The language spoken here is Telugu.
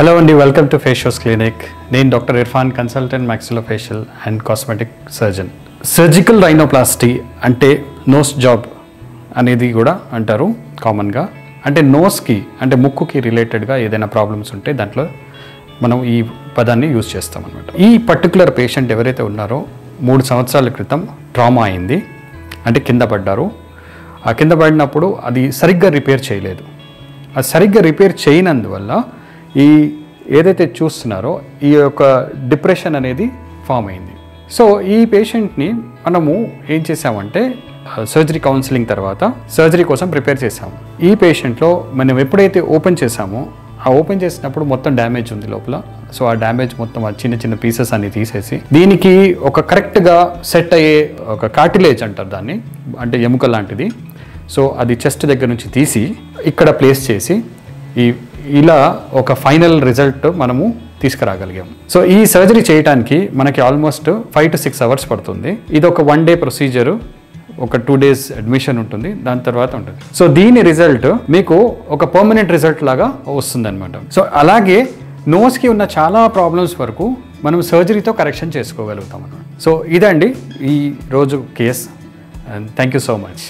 హలో అండి, వెల్కమ్ టు ఫేషియోస్ క్లినిక్. నేను doctor Irfan, consultant maxillofacial and cosmetic surgeon. Surgical rhinoplasty అంటే నోస్ జాబ్ అనేది కూడా అంటారు కామన్గా. అంటే నోస్కి అంటే ముక్కుకి రిలేటెడ్గా ఏదైనా ప్రాబ్లమ్స్ ఉంటే దాంట్లో మనం ఈ పదాన్ని యూజ్ చేస్తాం అనమాట. ఈ పర్టికులర్ పేషెంట్ ఎవరైతే ఉన్నారో 3 సంవత్సరాల క్రితం ట్రామా అయింది, అంటే కింద పడ్డారు. ఆ కింద పడినప్పుడు అది సరిగ్గా రిపేర్ చేయలేదు. అది సరిగ్గా రిపేర్ చేయనందువల్ల ఈ ఏదైతే చూస్తున్నారో ఈ యొక్క డిప్రెషన్ అనేది ఫామ్ అయింది. సో ఈ పేషెంట్ని మనము ఏం చేసామంటే సర్జరీ కౌన్సిలింగ్ తర్వాత సర్జరీ కోసం ప్రిపేర్ చేసాము. ఈ పేషెంట్లో మనం ఎప్పుడైతే ఓపెన్ చేసామో ఆ ఓపెన్ చేసినప్పుడు మొత్తం డ్యామేజ్ ఉంది లోపల. సో ఆ డ్యామేజ్ మొత్తం ఆ చిన్న చిన్న పీసెస్ అన్ని తీసేసి దీనికి ఒక కరెక్ట్గా సెట్ అయ్యే ఒక కార్టిలేజ్ అంటారు దాన్ని, అంటే ఎముక లాంటిది. సో అది చెస్ట్ దగ్గర నుంచి తీసి ఇక్కడ ప్లేస్ చేసి ఇలా ఒక ఫైనల్ రిజల్ట్ మనము తీసుకురాగలిగాము. సో ఈ సర్జరీ చేయడానికి మనకి ఆల్మోస్ట్ 5 to 6 hours పడుతుంది. ఇది ఒక 1 day ప్రొసీజరు, ఒక 2 days అడ్మిషన్ ఉంటుంది, దాని తర్వాత ఉంటుంది. సో దీని రిజల్ట్ మీకు ఒక పర్మనెంట్ రిజల్ట్ లాగా వస్తుంది అనమాట. సో అలాగే నోస్కి ఉన్న చాలా ప్రాబ్లమ్స్ వరకు మనం సర్జరీతో కరెక్షన్ చేసుకోగలుగుతాం అన్నమాట. సో ఇదండి ఈ రోజు case. And thank you so much.